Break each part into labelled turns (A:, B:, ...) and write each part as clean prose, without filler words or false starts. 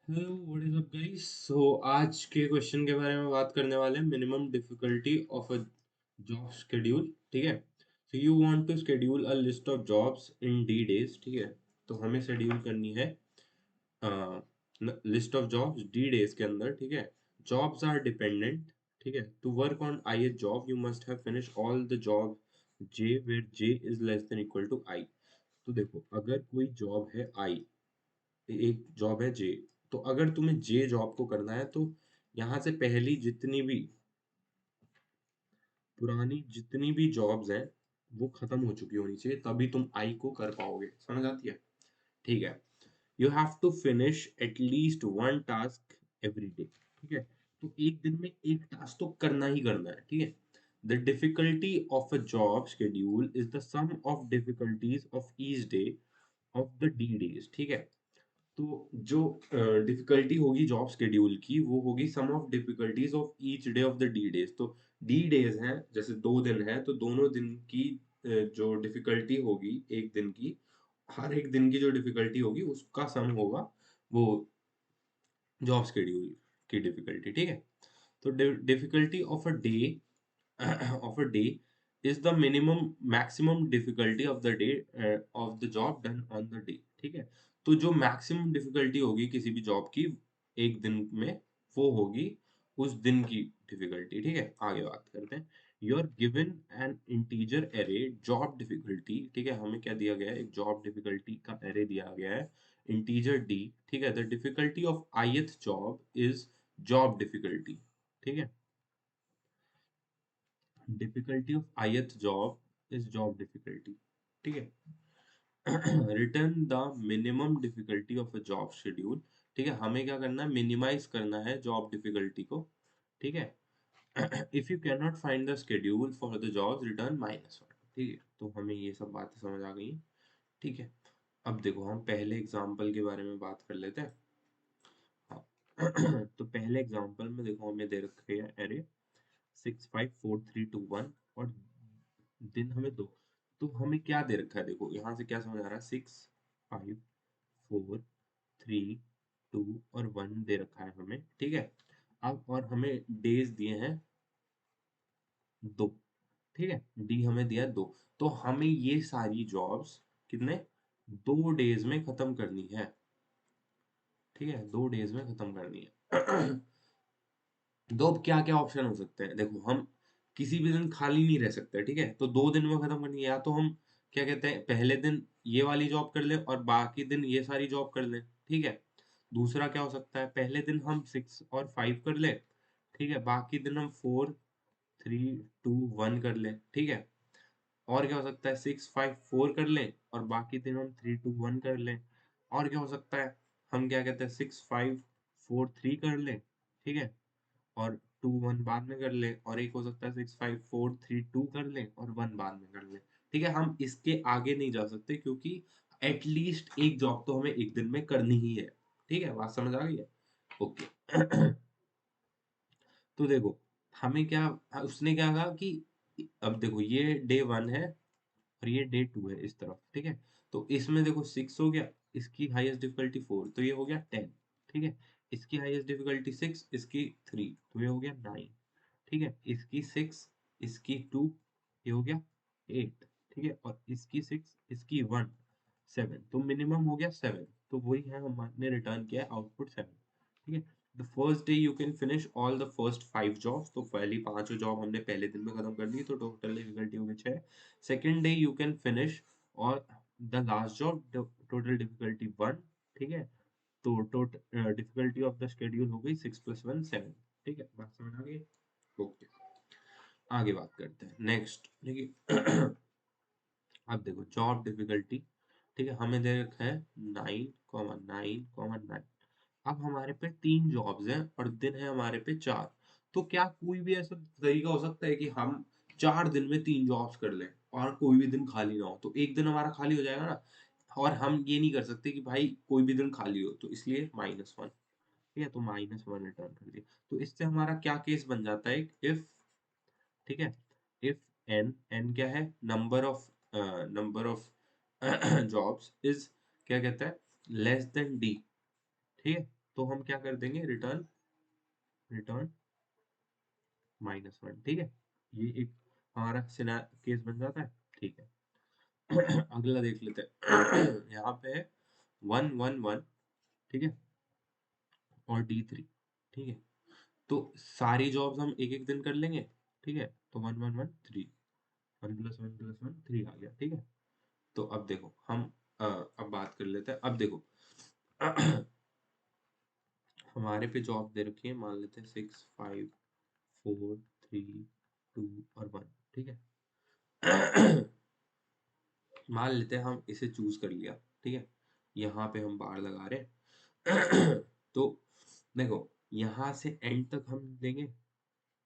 A: Hello what is up guys. So आज के question के बारे में बात करने वाले हैं minimum difficulty of a job schedule. ठीक है, so you want to schedule a list of jobs in D days. ठीक है, तो हमें शेड्यूल करनी है list of jobs D days के अंदर। ठीक है, जॉब्स आर डिपेंडेंट। ठीक है, to work on I H job you must have finish all the job J where J is less than equal to I. तो देखो, अगर कोई जॉब है आई, एक जॉब है जे, तो अगर तुम्हें जे जॉब को करना है तो यहाँ से पहली जितनी भी पुरानी जितनी भी जॉब्स हैं वो खत्म हो चुकी होनी चाहिए, तभी तुम आई को कर पाओगे। समझ आती है? ठीक है, you have to finish at least one task every day. ठीक है, तो एक दिन में एक टास्क तो करना ही करना है। ठीक है, the difficulty of a job schedule is the sum of difficulties of each day of the D days. ठीक है, तो जो डिफिकल्टी होगी जॉब शेड्यूल की वो होगी sum of difficulties of each day of the D days. तो D days हैं, जैसे 2 दिन है तो दोनों दिन की जो डिफिकल्टी होगी एक दिन की, हर एक दिन की जो डिफिकल्टी होगी उसका सम होगा वो जॉब शेड्यूल की डिफिकल्टी। ठीक है, तो difficulty of a day of a day is the minimum maximum difficulty of the day of the job done on the day. ठीक है, तो जो मैक्सिमम डिफिकल्टी होगी किसी भी जॉब की एक दिन में वो होगी उस दिन की डिफिकल्टी। ठीक है, आगे बात करते हैं। You are given an integer array job difficulty. ठीक है, हमें क्या दिया गया है? एक जॉब डिफिकल्टी का एरे दिया गया है, इंटीजर डी। ठीक है, the difficulty of ith job is job difficulty. ठीक है, difficulty of ith job is job difficulty. ठीक है, return the minimum difficulty of a job schedule. ठीक है, हमें क्या करना है? मिनिमाइज करना है जॉब डिफिकल्टी को। ठीक है, if you can not find the schedule for the jobs return -1। ठीक है, तो हमें ये सब बातें समझ आ गई हैं। ठीक है, अब देखो हम पहले एग्जाम्पल के बारे में बात कर लेते हैं। हाँ, तो पहले एग्जाम्पल में देखो हमें दे रखे हैं एरे 6 5 4 3 2 1 और दिन हमें दो। तो हमें क्या दे रखा है? देखो यहाँ से क्या समझ आ रहा है? 6 5 4 3 2 और 1 दे रखा है हमें। ठीक है, अब और हमें डेज दिए हैं दो। ठीक है, डी हमें दिया है दो, तो हमें ये सारी जॉब्स कितने 2 डेज में खत्म करनी है। ठीक है, 2 डेज में खत्म करनी है। तो अब क्या क्या ऑप्शन हो सकते हैं? देखो, हम किसी भी दिन खाली नहीं रह सकते। ठीक है, तो 2 दिन में खत्म करनी है, या तो हम क्या कहते हैं पहले दिन ये वाली जॉब कर लें और बाकी दिन ये सारी जॉब कर लें। ठीक है, दूसरा क्या हो सकता है? पहले दिन हम 6 और 5 कर लें। ठीक है, बाकी दिन हम 4 3 2 1 कर लें। ठीक है, और क्या हो सकता है? 6 5 4 कर लें और बाकी दिन हम 3 2 1 कर लें। और क्या हो सकता है? हम क्या कहते हैं 6 5 4 3 कर लें। ठीक है, और 2 1 बाद में कर ले, और एक हो सकता है 6 5 4 3 2 कर ले और 1 बाद में कर ले। ठीक है, हम इसके आगे नहीं जा सकते क्योंकि एटलीस्ट एक जॉब तो हमें एक दिन में करनी ही है। ठीक है, बात समझ आ गई है? ओके। तो देखो हमें क्या, उसने क्या कहा कि अब देखो ये डे 1 है और ये डे 2 है इस तरफ। ठीक है, तो इसमें देखो 6 हो गया, इसकी हाईएस्ट डिफिकल्टी 4, तो ये हो गया 10। ठीक है, इसकी हाईएस्ट डिफिकल्टी 6, इसकी 3, तो ये हो गया 9। ठीक है, इसकी 6, इसकी 2, ये हो गया 8। ठीक है, और इसकी 6, इसकी 1, 7, तो मिनिमम हो गया 7। तो वही है, हमने रिटर्न किया है आउटपुट 7। ठीक है, the first day you can finish all the first 5 jobs. तो पहली 5 जॉब हमने पहले दिन में खत्म कर दी, तो टोटल डिफिकल्टी हो गई 6। Second day you can finish और the last job, total difficulty 1। ठीक है, तो total difficulty of the schedule हो गई 6 + 1 7। ठीक है, बात समझ आ गई? ओके, आगे बात करते हैं नेक्स्ट। देखिए, अब देखो जॉब डिफिकल्टी। ठीक है, हमें दे रखा है 9 9 9। अब हमारे पे 3 जॉब्स हैं और दिन है हमारे पे 4। तो क्या कोई भी ऐसा तरीका हो सकता है कि हम 4 दिन में 3 जॉब्स कर लें और कोई भी दिन खाली ना हो? तो एक दिन हमारा खाली हो जाएगा ना, और हम ये नहीं कर सकते कि भाई कोई भी दिन खाली हो, तो इसलिए -1। ठीक है, तो -1 रिटर्न कर दिया। तो इससे हमारा क्या केस बन जाता है? इफ, ठीक है, इफ एन, एन क्या है? नंबर ऑफ जॉब्स इज क्या कहता है? Less than D. ठीक है, तो हम क्या कर देंगे, रिटर्न रिटर्न -1, ठीक है। ये एक हमारा सिना केस बन जाता है, ठीक है। अगला देख लेते हैं। यहाँ पे है 1 1 1, ठीक है, और D3, ठीक है। तो सारी जॉब्स हम एक एक दिन कर लेंगे, ठीक है। तो 1 1 1 3, 1 + 1 + 1 3 आ गया, ठीक है। तो अब देखो हम अब बात कर लेते हैं। अब देखो हमारे पे जॉब दे रखी है, मान लेते हैं 6 5 4 3 2 और 1, ठीक है। मान लेते हैं हम इसे चूज कर लिया, ठीक है। यहाँ पे हम बार लगा रहे हैं। तो देखो यहाँ से एंड तक हम देंगे,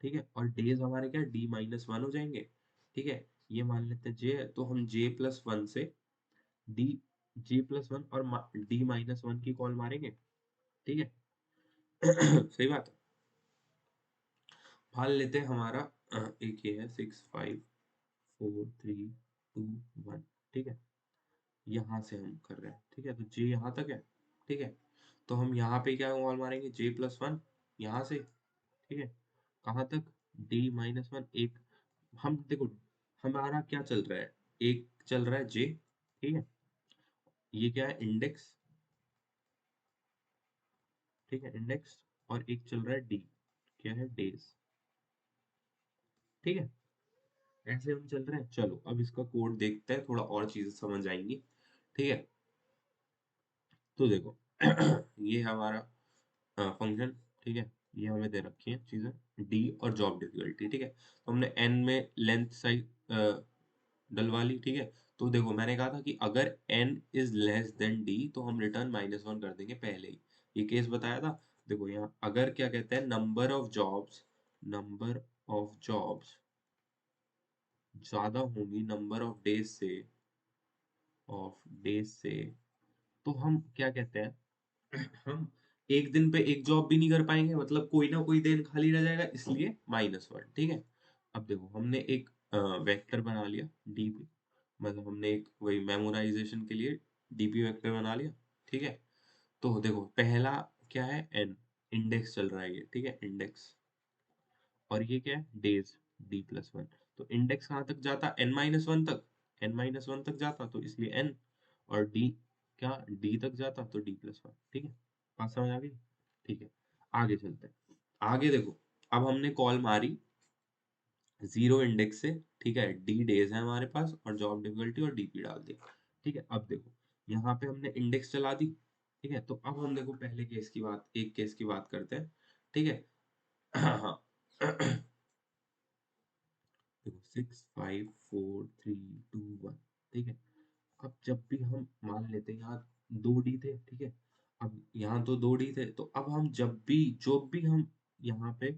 A: ठीक है। और डेज हमारे क्या D-1 हो जाएंगे, ठीक है। ये मान लेते हैं जे, तो हम J+1 से डी J+1 और D-1 की कॉल मारेंगे, ठीक है। सही बात है। मान लेते हैं हमारा एक ये है 6 5 4 3 2 1, ठीक है। यहाँ से हम कर रहे हैं, ठीक है। तो J यहाँ तक है, ठीक है। तो हम यहाँ पे क्या कॉल मारेंगे, J+1 यहाँ से, ठीक है। कहाँ तक, D-1 एक। हम देखो हमारा क्या चल रहा है, एक चल रहा है J, ठीक है। ये क्या है, इंडेक्स, ठीक है, इंडेक्स। और एक चल रहा है D, क्या है, डेज, ठीक है। ऐसे हम चल रहे हैं। चलो अब इसका कोड देखते हैं, थोड़ा और चीजें समझ आएंगी, ठीक है। तो देखो ये हमारा फंक्शन, ठीक है। ये हमें दे रखी है चीजें, डी और जॉब डिफिकल्टी, ठीक है। तो हमने एन में लेंथ साइज डलवा ली, ठीक है। तो देखो मैंने कहा था कि अगर n is less than d तो हम रिटर्न -1 कर देंगे पहले ही, ये केस बताया था। देखो यहाँ अगर क्या कहते हैं, नंबर ऑफ जॉब्स ज्यादा होंगी नंबर ऑफ डेज से, तो हम क्या कहते हैं, हम एक दिन पे एक जॉब भी नहीं कर पाएंगे, मतलब कोई ना कोई दिन खाली रह जाएगा, इसलिए -1, ठीक है। अब देखो हमने एक वेक्टर बना लिया डीपी, मतलब हमने एक वही मेमोराइजेशन के लिए डीपी वेक्टर बना लिया, ठीक है। तो देखो पहला क्या है, एन, इंडेक्स चल रहा है ये, ठीक है, इंडेक्स। और ये क्या है, डेज, D+1। तो इंडेक्स कहाँ तक जाता, n-1 तक, n-1 तक जाता, तो इसलिए n। और डी क्या, डी तक जाता, तो D+1, ठीक है। बात समझ आ गई, ठीक है। आगे चलते हैं। आगे देखो अब हमने कॉल मारी जीरो इंडेक्स से, ठीक है। डी डेज है हमारे पास, और जॉब डिफिकल्टी और डीपी डाल दी, ठीक है। अब देखो यहाँ पे हमने इंडेक्स चला दी, ठीक है। तो अब हम देखो पहले केस की बात, एक केस की बात करते हैं, ठीक है। हाँ। देखो 6 5 4 3 2 1, ठीक है। अब जब भी हम मान लेते हैं यहाँ 2D थे, ठीक है। अब यहाँ तो 2D थे, तो अब हम जो भी हम यहाँ पे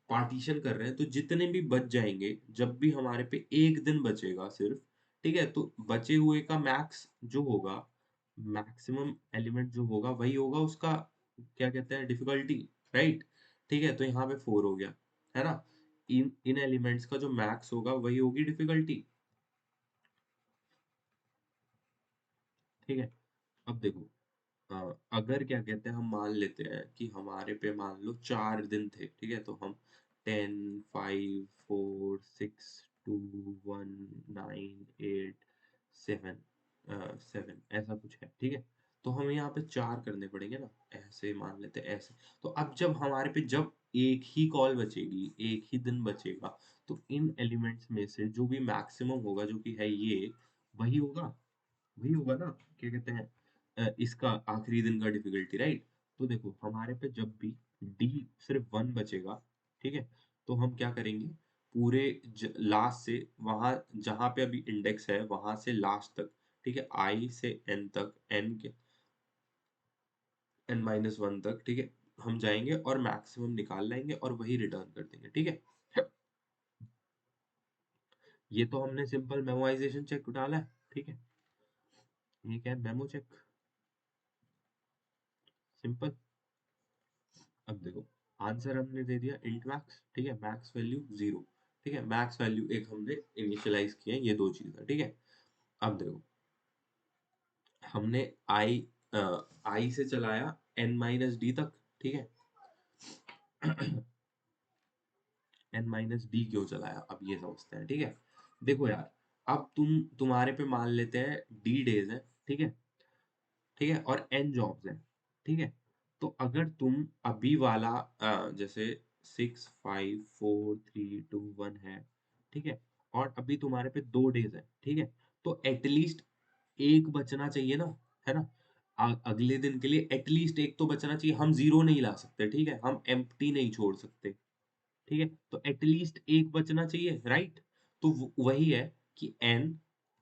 A: पार्टीशन कर रहे हैं, तो जितने भी बच जाएंगे, जब भी हमारे पे एक दिन बचेगा सिर्फ, ठीक है। तो बचे हुए का मैक्स जो होगा, मैक्सिमम एलिमेंट जो होगा वही होगा उसका, क्या कहते हैं, डिफिकल्टी, राइट। ठीक है। तो यहाँ पे 4 हो गया, है ना। इन इन एलिमेंट्स का जो मैक्स होगा वही होगी डिफिकल्टी, ठीक है। अब देखो अगर क्या कहते हैं, हम मान लेते हैं कि हमारे पे मान लो 4 दिन थे, ठीक है। तो हम 10 5 4 6 2 1 9 8 7 7 ऐसा कुछ है, ठीक है। तो हमें यहाँ पे 4 करने पड़ेंगे ना, ऐसे मान लेते हैं ऐसे। तो अब जब हमारे पे जब एक ही कॉल बचेगी, एक ही दिन बचेगा, तो इन एलिमेंट्स में से जो भी मैक्सिमम होगा, जो कि है ये, वही होगा, वही होगा ना, क्या कहते हैं, इसका आखिरी दिन का डिफिकल्टी, राइट। तो देखो हमारे पे जब भी डी सिर्फ 1 बचेगा, ठीक है। तो हम क्या करेंगे, पूरे लास्ट से वहां जहां पे अभी इंडेक्स है वहां से लास्ट तक, ठीक है, आई से एन तक, एन के n-1 तक, ठीक है। हम जाएंगे और मैक्सिमम निकाल लाएंगे और वही रिटर्न कर देंगे, ठीक है। ये तो हमने सिंपल मेमोराइजेशन चेक डाला है, ठीक है। ये क्या है, मेमो चेक, सिंपल। अब देखो आंसर हमने दे दिया इंट मैक्स, ठीक है, मैक्स वैल्यू 0, ठीक है। मैक्स वैल्यू एक हमने इनिशियलाइज किए हैं, ये दो चीज है, ठीक है। अब देखो हमने आई से चलाया n-d तक, ठीक है। एन माइनस डी क्यों चलाया, अब ये समझते हैं, ठीक है। देखो यार, अब तुम्हारे पे मान लेते हैं डी डेज है, ठीक है, ठीक है, और एन जॉब्स हैं, ठीक है। तो अगर तुम अभी वाला जैसे 6 5 4 3 2 1 है, ठीक है, और अभी तुम्हारे पे 2 डेज है, ठीक है, तो एटलीस्ट एक बचना चाहिए ना, है ना। अगले दिन के लिए एटलीस्ट एक तो बचना चाहिए, हम जीरो नहीं ला सकते, ठीक है, हम एम्प्टी नहीं छोड़ सकते, ठीक है, तो एटलीस्ट एक बचना चाहिए, राइट। तो वही है कि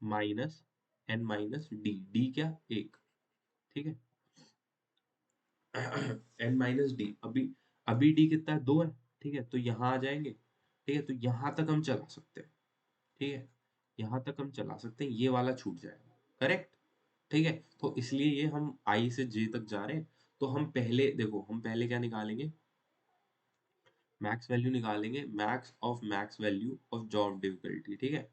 A: minus n minus d, d क्या, एक, ठीक है। एन माइनस डी, अभी अभी डी कितना है, 2 है, ठीक है, तो यहाँ आ जाएंगे, ठीक है, तो यहाँ तक हम चला सकते हैं, ठीक है, यहाँ तक हम चला सकते हैं, ये वाला छूट जाएगा, करेक्ट, ठीक है। तो इसलिए ये हम आई से जे तक जा रहे हैं। तो हम पहले देखो, हम पहले क्या निकालेंगे, मैक्स वैल्यू निकालेंगे, max value of job difficulty, ठीक है।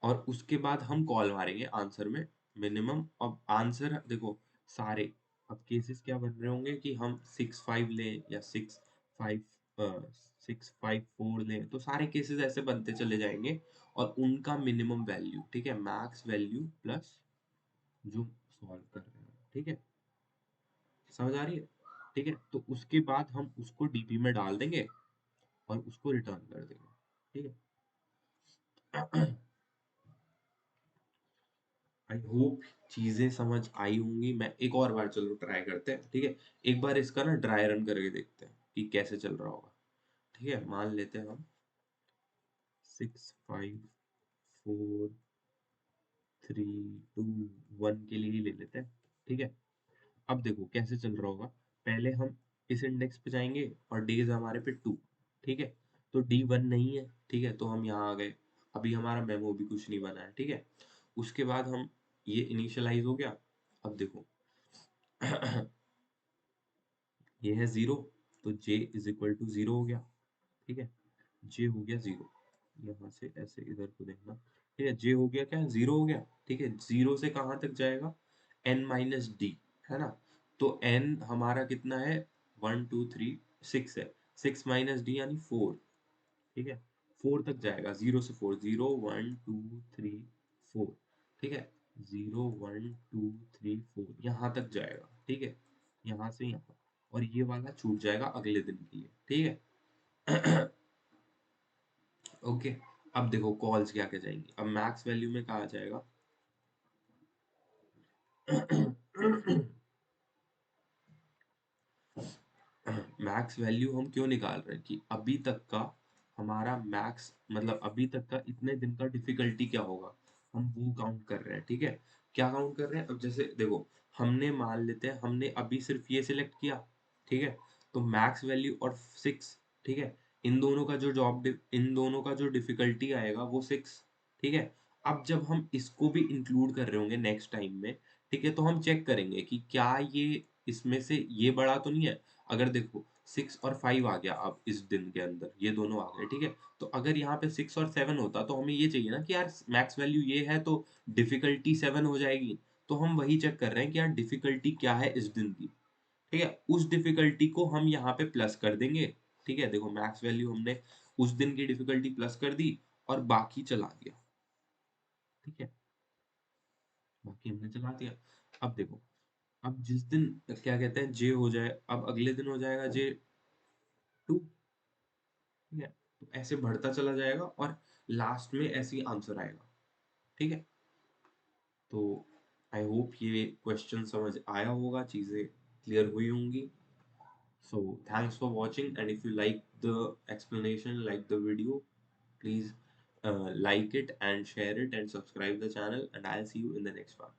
A: और उसके बाद हम कॉल मारेंगे आंसर में मिनिमम। अब आंसर देखो सारे, अब केसेस क्या बन रहे होंगे कि हम 6 5 लें या 6 5 4 लें, तो सारे केसेस ऐसे बनते चले जाएंगे, और उनका मिनिमम वैल्यू, ठीक है, मैक्स वैल्यू प्लस जो सॉल्व कर रहे हैं, ठीक है, समझ आ रही है, ठीक है। तो उसके बाद हम उसको डीपी में डाल देंगे और उसको रिटर्न कर देंगे, ठीक है। आई होप चीजें समझ आई होंगी। मैं एक और बार चलो ट्राई करते हैं, ठीक है, एक बार इसका ना ड्राई रन करके देखते हैं कि कैसे चल रहा होगा, ठीक है। मान लेते हैं हम 6 5 4 3 2 1 के लिए ही ले लेते हैं, ठीक है। अब देखो कैसे चल रहा होगा, पहले हम इस इंडेक्स पे जाएंगे और डेज हमारे पे 2, ठीक है, तो D1 नहीं है, ठीक है, तो हम यहाँ आ गए, अभी हमारा मेमो भी कुछ नहीं बना है, ठीक है। उसके बाद हम, ये इनिशियलाइज हो गया, अब देखो ये है 0, तो J इज इक्वल टू 0 हो गया, ठीक है, J हो गया 0, यहाँ से ऐसे इधर को देखना, ठीक है, J हो गया क्या, 0 हो गया, ठीक है। 0 से कहाँ तक जाएगा, n माइनस डी, है ना। तो n हमारा कितना है, 1 2 3 6 है, 6 - d यानी 4, ठीक है, 4 तक जाएगा, 0 से 4, 0 1 2 3 4, ठीक है, 0 1 2 3 4 यहाँ तक जाएगा, ठीक है, यहाँ से यहाँ, और ये वाला छूट जाएगा अगले दिन के लिए, ठीक है। ओके। अब देखो कॉल्स क्या क्या जाएंगी, अब मैक्स वैल्यू में कहा जाएगा। मैक्स वैल्यू हम क्यों निकाल रहे हैं कि अभी तक का हमारा मैक्स, मतलब अभी तक का इतने दिन का डिफिकल्टी क्या होगा, हम वो काउंट कर रहे हैं, ठीक है। क्या काउंट कर रहे हैं, अब जैसे देखो, हमने मान लेते हैं हमने अभी सिर्फ ये सिलेक्ट किया, ठीक है, तो मैक्स वैल्यू और 6, ठीक है, इन दोनों का जो डिफिकल्टी आएगा वो 6, ठीक है। अब जब हम इसको भी इंक्लूड कर रहे होंगे नेक्स्ट टाइम में, ठीक है, तो हम चेक करेंगे कि क्या ये इसमें से ये बड़ा तो नहीं है। अगर देखो 6 और 5 आ गया, अब इस दिन के अंदर ये दोनों आ गए, ठीक है, तो अगर यहाँ पे 6 और 7 होता तो हमें ये चाहिए ना कि यार मैक्स वैल्यू ये है तो डिफिकल्टी 7 हो जाएगी। तो हम वही चेक कर रहे हैं कि यार डिफिकल्टी क्या है इस दिन की, ठीक है, उस डिफिकल्टी को हम यहाँ पे प्लस कर देंगे, ठीक है। देखो मैक्स वैल्यू हमने उस दिन की डिफिकल्टी प्लस कर दी और बाकी चला दिया, ठीक है, बाकी हमने चला दिया। अब देखो, अब जिस दिन क्या कहते हैं जे हो जाए, अब अगले दिन हो जाएगा J2, ठीक है, तो ऐसे बढ़ता चला जाएगा और लास्ट में ऐसे ही आंसर आएगा, ठीक है। तो आई होप ये क्वेश्चन समझ आया होगा, चीजें क्लियर हुई होंगी। So thanks for watching, and if you like the explanation, like the video, please like it and share it and subscribe the channel, and I'll see you in the next one.